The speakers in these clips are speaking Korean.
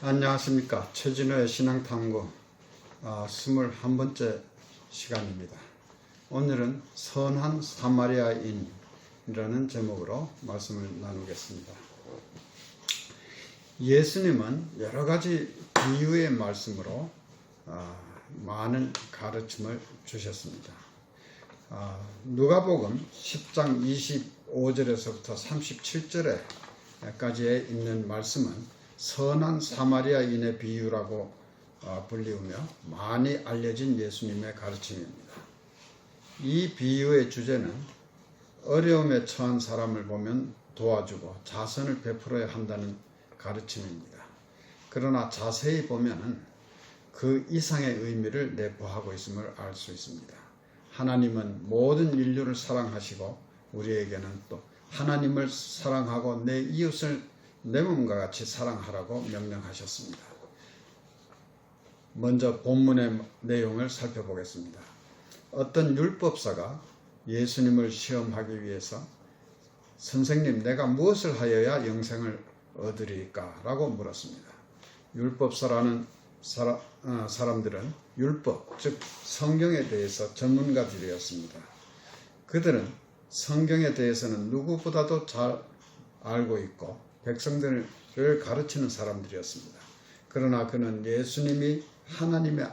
안녕하십니까. 최진호의 신앙탐구 21번째 시간입니다. 오늘은 선한 사마리아인이라는 제목으로 말씀을 나누겠습니다. 예수님은 여러가지 비유의 말씀으로 많은 가르침을 주셨습니다. 누가복음 10장 25절에서부터 37절에까지 있는 말씀은 선한 사마리아인의 비유라고 불리우며 많이 알려진 예수님의 가르침입니다. 이 비유의 주제는 어려움에 처한 사람을 보면 도와주고 자선을 베풀어야 한다는 가르침입니다. 그러나 자세히 보면 그 이상의 의미를 내포하고 있음을 알 수 있습니다. 하나님은 모든 인류를 사랑하시고 우리에게는 또 하나님을 사랑하고 내 이웃을 내 몸과 같이 사랑하라고 명령하셨습니다. 먼저 본문의 내용을 살펴보겠습니다. 어떤 율법사가 예수님을 시험하기 위해서 선생님, 내가 무엇을 하여야 영생을 얻으리까? 라고 물었습니다. 율법사라는 사람들은 율법, 즉 성경에 대해서 전문가들이었습니다. 그들은 성경에 대해서는 누구보다도 잘 알고 있고 백성들을 가르치는 사람들이었습니다. 그러나 그는 예수님이 하나님의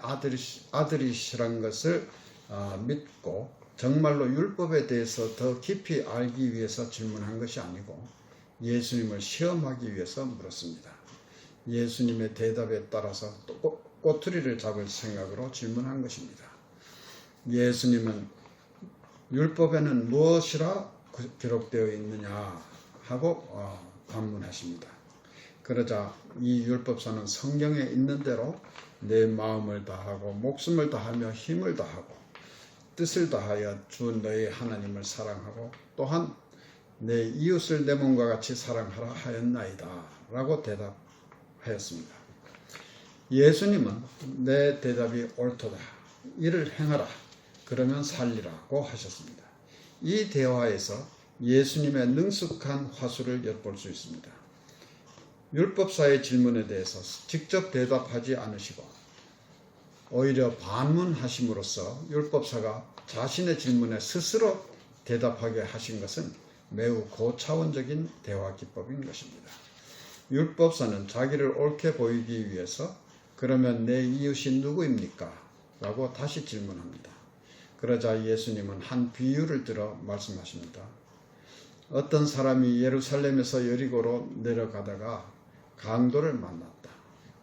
아들이시란 것을 믿고 정말로 율법에 대해서 더 깊이 알기 위해서 질문한 것이 아니고 예수님을 시험하기 위해서 물었습니다. 예수님의 대답에 따라서 또 꼬투리를 잡을 생각으로 질문한 것입니다. 예수님은 율법에는 무엇이라 기록되어 있느냐 하고 반문하십니다. 그러자 이 율법사는 성경에 있는 대로 내 마음을 다하고 목숨을 다하며 힘을 다하고 뜻을 다하여 주 너의 하나님을 사랑하고 또한 내 이웃을 내 몸과 같이 사랑하라 하였나이다 라고 대답하였습니다. 예수님은 내 대답이 옳도다, 이를 행하라, 그러면 살리라고 하셨습니다. 이 대화에서 예수님의 능숙한 화술을 엿볼 수 있습니다. 율법사의 질문에 대해서 직접 대답하지 않으시고 오히려 반문하심으로써 율법사가 자신의 질문에 스스로 대답하게 하신 것은 매우 고차원적인 대화 기법인 것입니다. 율법사는 자기를 옳게 보이기 위해서 그러면 내 이웃이 누구입니까? 라고 다시 질문합니다. 그러자 예수님은 한 비유를 들어 말씀하십니다. 어떤 사람이 예루살렘에서 여리고로 내려가다가 강도를 만났다.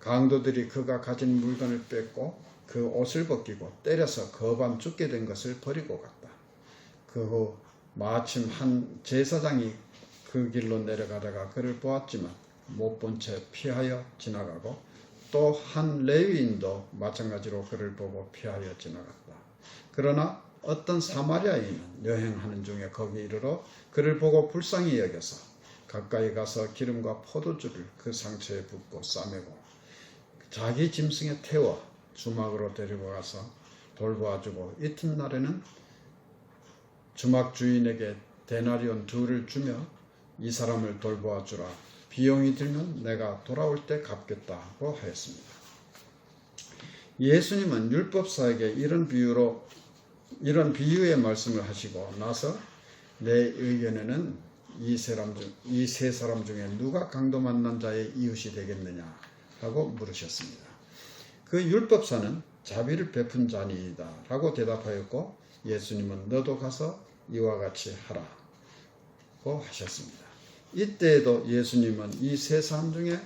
강도들이 그가 가진 물건을 뺏고 그 옷을 벗기고 때려서 거반 죽게 된 것을 버리고 갔다. 그 후 마침 한 제사장이 그 길로 내려가다가 그를 보았지만 못 본 채 피하여 지나가고 또 한 레위인도 마찬가지로 그를 보고 피하여 지나갔다. 그러나 어떤 사마리아인은 여행하는 중에 거기 이르러 그를 보고 불쌍히 여겨서 가까이 가서 기름과 포도주를 그 상처에 붓고 싸매고 자기 짐승에 태워 주막으로 데리고 가서 돌보아주고 이튿날에는 주막 주인에게 데나리온 2를 주며 이 사람을 돌보아주라, 비용이 들면 내가 돌아올 때 갚겠다고 하였습니다. 예수님은 율법사에게 이런 비유의 말씀을 하시고 나서 내 의견에는 이 세 사람 중에 누가 강도 만난 자의 이웃이 되겠느냐 하고 물으셨습니다. 그 율법사는 자비를 베푼 자니이다 라고 대답하였고 예수님은 너도 가서 이와 같이 하라고 하셨습니다. 이때에도 예수님은 이 세 사람 중에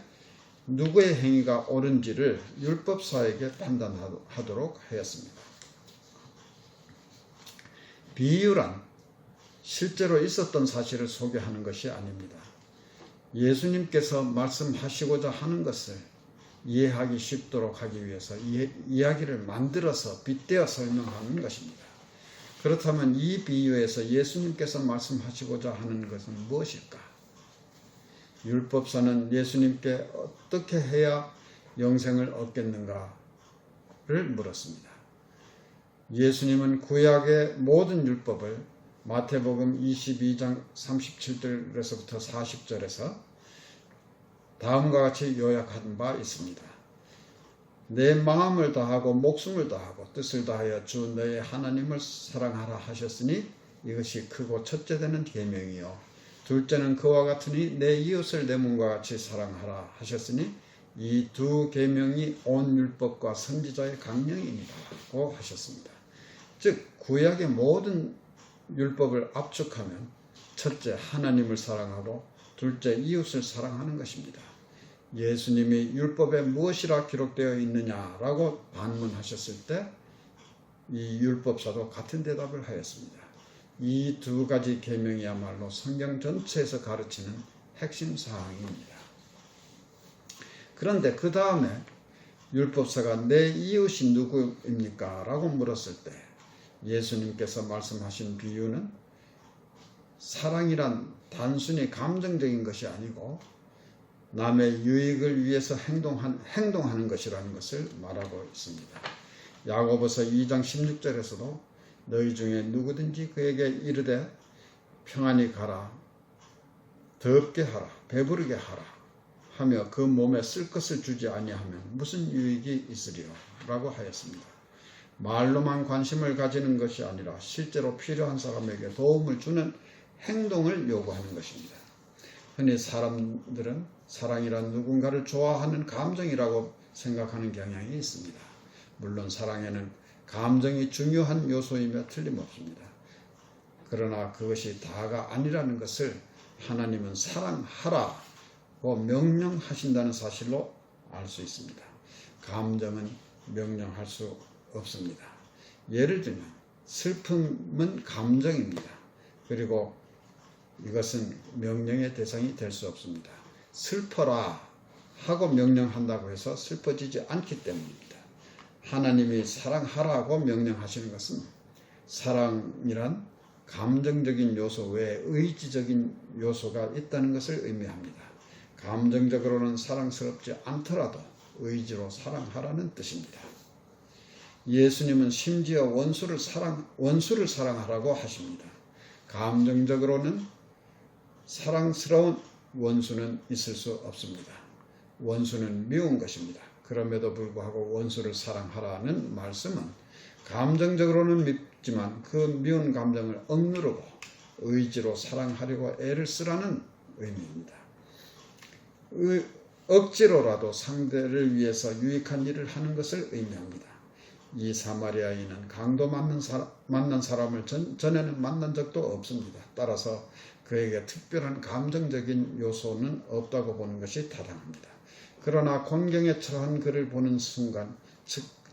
누구의 행위가 옳은지를 율법사에게 판단하도록 하였습니다. 비유란 실제로 있었던 사실을 소개하는 것이 아닙니다. 예수님께서 말씀하시고자 하는 것을 이해하기 쉽도록 하기 위해서 이야기를 만들어서 빗대어 설명하는 것입니다. 그렇다면 이 비유에서 예수님께서 말씀하시고자 하는 것은 무엇일까? 율법사는 예수님께 어떻게 해야 영생을 얻겠는가를 물었습니다. 예수님은 구약의 모든 율법을 마태복음 22장 37절에서부터 40절에서 다음과 같이 요약한 바 있습니다. 내 마음을 다하고 목숨을 다하고 뜻을 다하여 주 너의 하나님을 사랑하라 하셨으니 이것이 크고 첫째 되는 계명이요 둘째는 그와 같으니 내 이웃을 내 몸과 같이 사랑하라 하셨으니 이 두 계명이 온 율법과 선지자의 강령이니라고 하셨습니다. 즉 구약의 모든 율법을 압축하면 첫째 하나님을 사랑하고 둘째 이웃을 사랑하는 것입니다. 예수님이 율법에 무엇이라 기록되어 있느냐라고 반문하셨을 때 이 율법사도 같은 대답을 하였습니다. 이 두 가지 계명이야말로 성경 전체에서 가르치는 핵심 사항입니다. 그런데 그 다음에 율법사가 내 이웃이 누구입니까? 라고 물었을 때 예수님께서 말씀하신 비유는 사랑이란 단순히 감정적인 것이 아니고 남의 유익을 위해서 행동하는 것이라는 것을 말하고 있습니다. 야고보서 2장 16절에서도 너희 중에 누구든지 그에게 이르되 평안히 가라, 덥게 하라, 배부르게 하라 하며 그 몸에 쓸 것을 주지 아니하면 무슨 유익이 있으리요? 라고 하였습니다. 말로만 관심을 가지는 것이 아니라 실제로 필요한 사람에게 도움을 주는 행동을 요구하는 것입니다. 흔히 사람들은 사랑이란 누군가를 좋아하는 감정이라고 생각하는 경향이 있습니다. 물론 사랑에는 감정이 중요한 요소이며 틀림없습니다. 그러나 그것이 다가 아니라는 것을 하나님은 사랑하라고 명령하신다는 사실로 알 수 있습니다. 감정은 명령할 수 없습니다. 예를 들면 슬픔은 감정입니다. 그리고 이것은 명령의 대상이 될 수 없습니다. 슬퍼라 하고 명령한다고 해서 슬퍼지지 않기 때문입니다. 하나님이 사랑하라고 명령하시는 것은 사랑이란 감정적인 요소 외에 의지적인 요소가 있다는 것을 의미합니다. 감정적으로는 사랑스럽지 않더라도 의지로 사랑하라는 뜻입니다. 예수님은 심지어 원수를 사랑하라고 하십니다. 감정적으로는 사랑스러운 원수는 있을 수 없습니다. 원수는 미운 것입니다. 그럼에도 불구하고 원수를 사랑하라는 말씀은 감정적으로는 밉지만 그 미운 감정을 억누르고 의지로 사랑하려고 애를 쓰라는 의미입니다. 억지로라도 상대를 위해서 유익한 일을 하는 것을 의미합니다. 이 사마리아인은 강도 만난 사람을 전에는 만난 적도 없습니다. 따라서 그에게 특별한 감정적인 요소는 없다고 보는 것이 타당합니다. 그러나 곤경에 처한 그를 보는 순간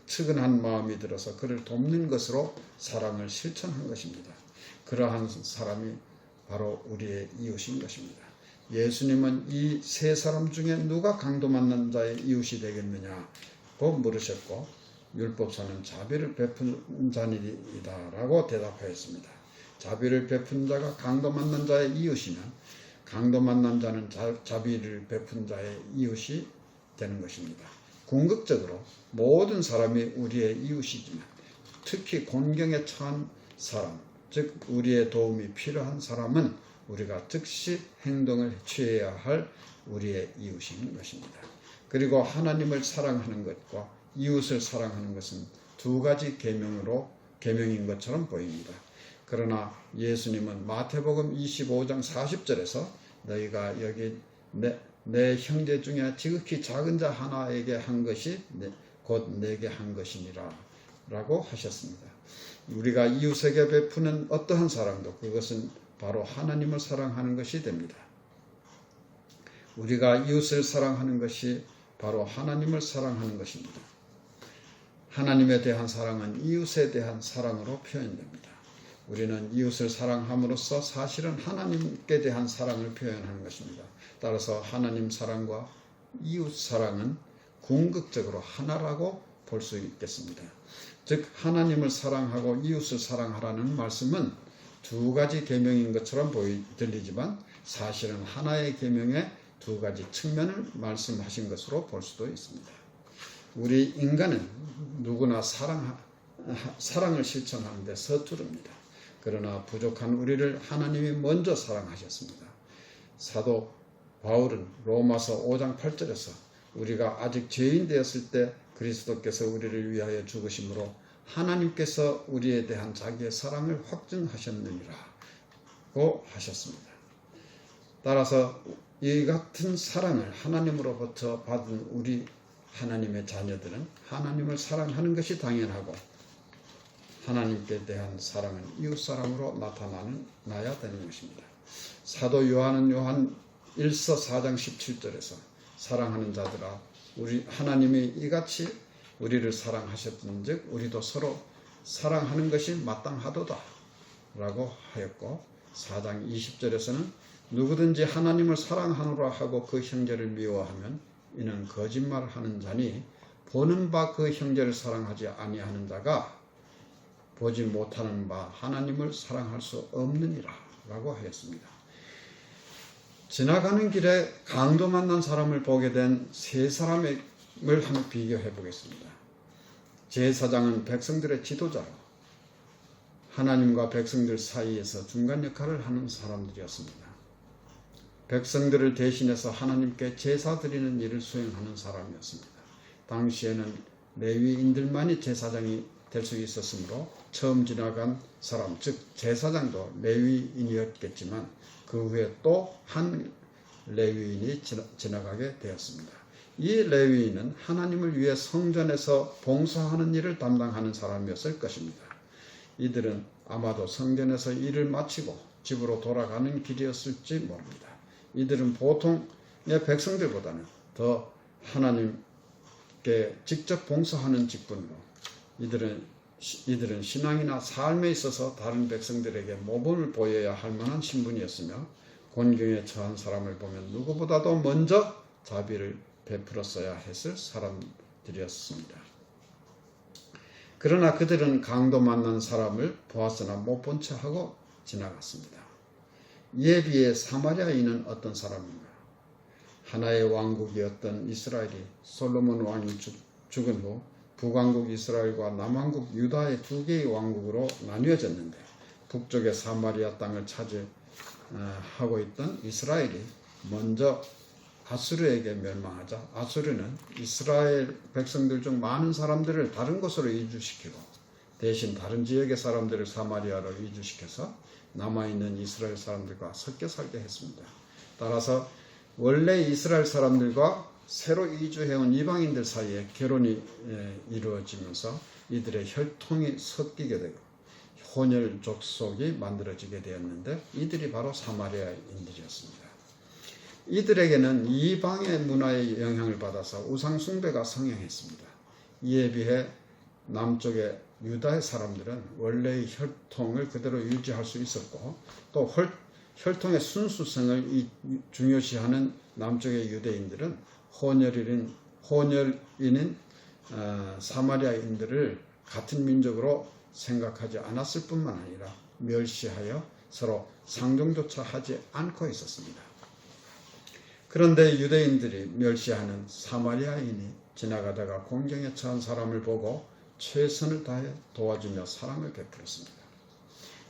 측은한 마음이 들어서 그를 돕는 것으로 사랑을 실천한 것입니다. 그러한 사람이 바로 우리의 이웃인 것입니다. 예수님은 이 세 사람 중에 누가 강도 만난 자의 이웃이 되겠느냐고 물으셨고 율법사는 자비를 베푼 자니이다 라고 대답하였습니다. 자비를 베푼 자가 강도 만난 자의 이웃이면 강도 만난 자는 자비를 베푼 자의 이웃이 되는 것입니다. 궁극적으로 모든 사람이 우리의 이웃이지만 특히 곤경에 처한 사람, 즉 우리의 도움이 필요한 사람은 우리가 즉시 행동을 취해야 할 우리의 이웃인 것입니다. 그리고 하나님을 사랑하는 것과 이웃을 사랑하는 것은 두 가지 계명인 것처럼 보입니다. 그러나 예수님은 마태복음 25장 40절에서 너희가 여기 내 형제 중에 지극히 작은 자 하나에게 한 것이 곧 내게 한 것이니라 라고 하셨습니다. 우리가 이웃에게 베푸는 어떠한 사랑도 그것은 바로 하나님을 사랑하는 것이 됩니다. 우리가 이웃을 사랑하는 것이 바로 하나님을 사랑하는 것입니다. 하나님에 대한 사랑은 이웃에 대한 사랑으로 표현됩니다. 우리는 이웃을 사랑함으로써 사실은 하나님께 대한 사랑을 표현하는 것입니다. 따라서 하나님 사랑과 이웃 사랑은 궁극적으로 하나라고 볼 수 있겠습니다. 즉 하나님을 사랑하고 이웃을 사랑하라는 말씀은 두 가지 계명인 것처럼 들리지만 사실은 하나의 계명의 두 가지 측면을 말씀하신 것으로 볼 수도 있습니다. 우리 인간은 누구나 사랑을 실천하는 데 서투릅니다. 그러나 부족한 우리를 하나님이 먼저 사랑하셨습니다. 사도 바울은 로마서 5장 8절에서 우리가 아직 죄인 되었을 때 그리스도께서 우리를 위하여 죽으심으로 하나님께서 우리에 대한 자기의 사랑을 확증하셨느니라고 하셨습니다. 따라서 이 같은 사랑을 하나님으로부터 받은 우리 하나님의 자녀들은 하나님을 사랑하는 것이 당연하고 하나님께 대한 사랑은 이웃사랑으로 나타나야 되는 것입니다. 사도 요한은 요한 1서 4장 17절에서 사랑하는 자들아 우리 하나님이 이같이 우리를 사랑하셨던즉 우리도 서로 사랑하는 것이 마땅하도다 라고 하였고 4장 20절에서는 누구든지 하나님을 사랑하노라 하고 그 형제를 미워하면 이는 거짓말하는 자니 보는 바 그 형제를 사랑하지 아니하는 자가 보지 못하는 바 하나님을 사랑할 수 없느니라 라고 하였습니다. 지나가는 길에 강도 만난 사람을 보게 된 세 사람을 한번 비교해 보겠습니다. 제사장은 백성들의 지도자로 하나님과 백성들 사이에서 중간 역할을 하는 사람들이었습니다. 백성들을 대신해서 하나님께 제사 드리는 일을 수행하는 사람이었습니다. 당시에는 레위인들만이 제사장이 될 수 있었으므로 처음 지나간 사람, 즉 제사장도 레위인이었겠지만 그 후에 또 한 레위인이 지나가게 되었습니다. 이 레위인은 하나님을 위해 성전에서 봉사하는 일을 담당하는 사람이었을 것입니다. 이들은 아마도 성전에서 일을 마치고 집으로 돌아가는 길이었을지 모릅니다. 이들은 보통의 백성들보다는 더 하나님께 직접 봉사하는 직분으로 이들은 신앙이나 삶에 있어서 다른 백성들에게 모범을 보여야 할 만한 신분이었으며 곤경에 처한 사람을 보면 누구보다도 먼저 자비를 베풀었어야 했을 사람들이었습니다. 그러나 그들은 강도 만난 사람을 보았으나 못 본 채 하고 지나갔습니다. 이에 비해 사마리아인은 어떤 사람인가? 하나의 왕국이었던 이스라엘이 솔로몬 왕이 죽은 후 북왕국 이스라엘과 남왕국 유다의 두 개의 왕국으로 나뉘어졌는데 북쪽의 사마리아 땅을 차지하고 있던 이스라엘이 먼저 아수르에게 멸망하자 아수르는 이스라엘 백성들 중 많은 사람들을 다른 곳으로 이주시키고 대신 다른 지역의 사람들을 사마리아로 이주시켜서 남아있는 이스라엘 사람들과 섞여 살게 했습니다. 따라서 원래 이스라엘 사람들과 새로 이주해온 이방인들 사이에 결혼이 이루어지면서 이들의 혈통이 섞이게 되고 혼혈 족속이 만들어지게 되었는데 이들이 바로 사마리아인들이었습니다. 이들에게는 이방의 문화의 영향을 받아서 우상 숭배가 성행했습니다. 이에 비해 남쪽의 유다의 사람들은 원래의 혈통을 그대로 유지할 수 있었고 또 혈통의 순수성을 중요시하는 남쪽의 유대인들은 혼혈인인 사마리아인들을 같은 민족으로 생각하지 않았을 뿐만 아니라 멸시하여 서로 상종조차 하지 않고 있었습니다. 그런데 유대인들이 멸시하는 사마리아인이 지나가다가 곤경에 처한 사람을 보고 최선을 다해 도와주며 사랑을 베풀었습니다.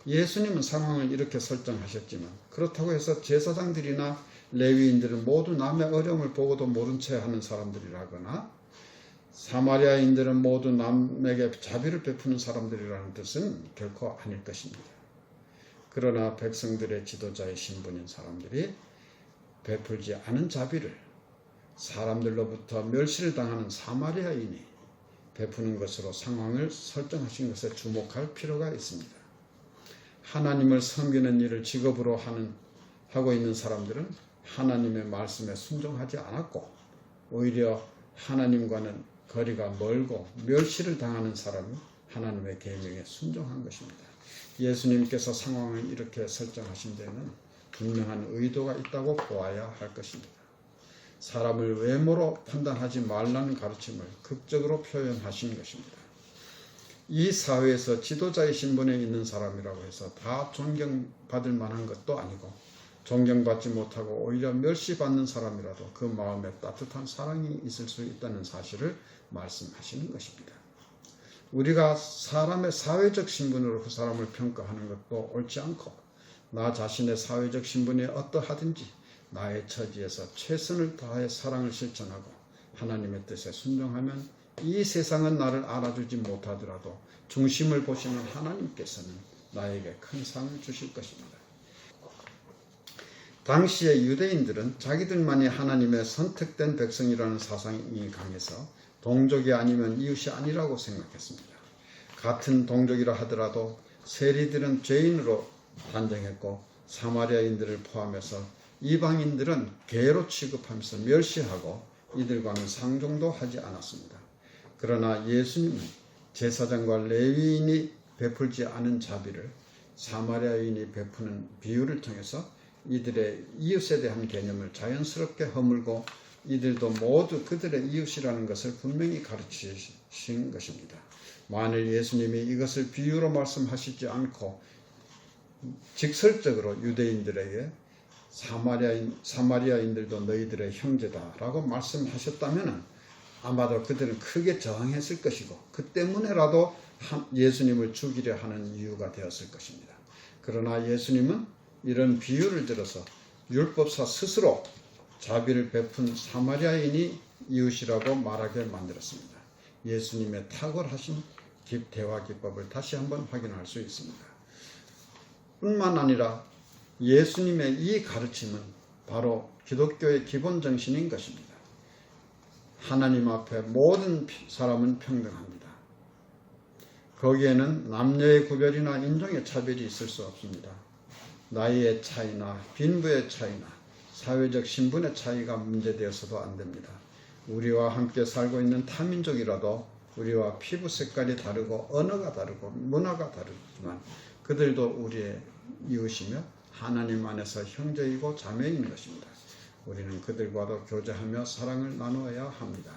예수님은 상황을 이렇게 설정하셨지만 그렇다고 해서 제사장들이나 레위인들은 모두 남의 어려움을 보고도 모른 채 하는 사람들이라거나 사마리아인들은 모두 남에게 자비를 베푸는 사람들이라는 뜻은 결코 아닐 것입니다. 그러나 백성들의 지도자의 신분인 사람들이 베풀지 않은 자비를 사람들로부터 멸시를 당하는 사마리아인이 베푸는 것으로 상황을 설정하신 것에 주목할 필요가 있습니다. 하나님을 섬기는 일을 직업으로 하고 있는 사람들은 하나님의 말씀에 순종하지 않았고 오히려 하나님과는 거리가 멀고 멸시를 당하는 사람이 하나님의 계명에 순종한 것입니다. 예수님께서 상황을 이렇게 설정하신 데는 분명한 의도가 있다고 보아야 할 것입니다. 사람을 외모로 판단하지 말라는 가르침을 극적으로 표현하신 것입니다. 이 사회에서 지도자의 신분에 있는 사람이라고 해서 다 존경받을 만한 것도 아니고 존경받지 못하고 오히려 멸시받는 사람이라도 그 마음에 따뜻한 사랑이 있을 수 있다는 사실을 말씀하시는 것입니다. 우리가 사람의 사회적 신분으로 그 사람을 평가하는 것도 옳지 않고 나 자신의 사회적 신분이 어떠하든지 나의 처지에서 최선을 다해 사랑을 실천하고 하나님의 뜻에 순종하면 이 세상은 나를 알아주지 못하더라도 중심을 보시는 하나님께서는 나에게 큰 상을 주실 것입니다. 당시의 유대인들은 자기들만이 하나님의 선택된 백성이라는 사상이 강해서 동족이 아니면 이웃이 아니라고 생각했습니다. 같은 동족이라 하더라도 세리들은 죄인으로 단정했고 사마리아인들을 포함해서 이방인들은 개로 취급하면서 멸시하고 이들과는 상종도 하지 않았습니다. 그러나 예수님은 제사장과 레위인이 베풀지 않은 자비를 사마리아인이 베푸는 비유를 통해서 이들의 이웃에 대한 개념을 자연스럽게 허물고 이들도 모두 그들의 이웃이라는 것을 분명히 가르치신 것입니다. 만일 예수님이 이것을 비유로 말씀하시지 않고 직설적으로 유대인들에게 사마리아인들도 너희들의 형제다라고 말씀하셨다면 아마도 그들은 크게 저항했을 것이고 그 때문에라도 예수님을 죽이려 하는 이유가 되었을 것입니다. 그러나 예수님은 이런 비유를 들어서 율법사 스스로 자비를 베푼 사마리아인이 이웃이라고 말하게 만들었습니다. 예수님의 탁월하신 대화 기법을 다시 한번 확인할 수 있습니다. 뿐만 아니라 예수님의 이 가르침은 바로 기독교의 기본 정신인 것입니다. 하나님 앞에 모든 사람은 평등합니다. 거기에는 남녀의 구별이나 인종의 차별이 있을 수 없습니다. 나이의 차이나 빈부의 차이나 사회적 신분의 차이가 문제되어서도 안 됩니다. 우리와 함께 살고 있는 타민족이라도 우리와 피부 색깔이 다르고 언어가 다르고 문화가 다르지만 그들도 우리의 이웃이며 하나님 안에서 형제이고 자매인 것입니다. 우리는 그들과도 교제하며 사랑을 나누어야 합니다.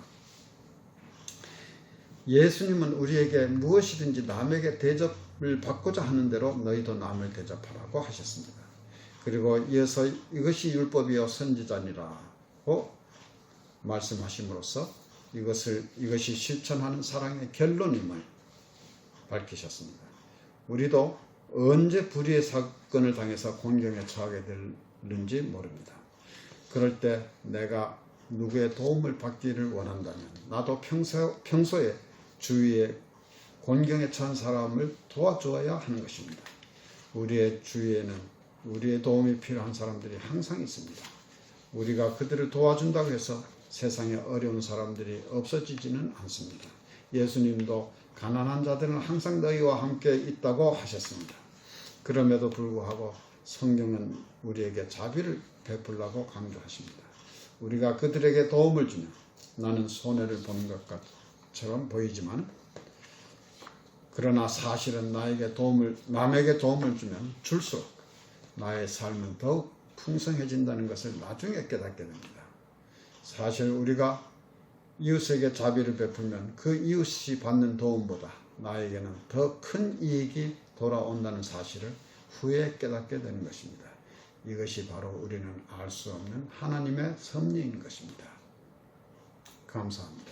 예수님은 우리에게 무엇이든지 남에게 대접을 받고자 하는 대로 너희도 남을 대접하라고 하셨습니다. 그리고 이어서 이것이 율법이요 선지자니라고 말씀하심으로써 이것이 실천하는 사랑의 결론임을 밝히셨습니다. 우리도 언제 불의의 사건을 당해서 곤경에 처하게 될는지 모릅니다. 그럴 때 내가 누구의 도움을 받기를 원한다면 나도 평소에 주위에 곤경에 처한 사람을 도와주어야 하는 것입니다. 우리의 주위에는 우리의 도움이 필요한 사람들이 항상 있습니다. 우리가 그들을 도와준다고 해서 세상에 어려운 사람들이 없어지지는 않습니다. 예수님도 가난한 자들은 항상 너희와 함께 있다고 하셨습니다. 그럼에도 불구하고 성경은 우리에게 자비를 베풀라고 강조하십니다. 우리가 그들에게 도움을 주면 나는 손해를 보는 것처럼 보이지만 그러나 사실은 남에게 도움을 주면 줄수록 나의 삶은 더욱 풍성해진다는 것을 나중에 깨닫게 됩니다. 사실 우리가 이웃에게 자비를 베풀면 그 이웃이 받는 도움보다 나에게는 더 큰 이익이 돌아온다는 사실을 후에 깨닫게 되는 것입니다. 이것이 바로 우리는 알 수 없는 하나님의 섭리인 것입니다. 감사합니다.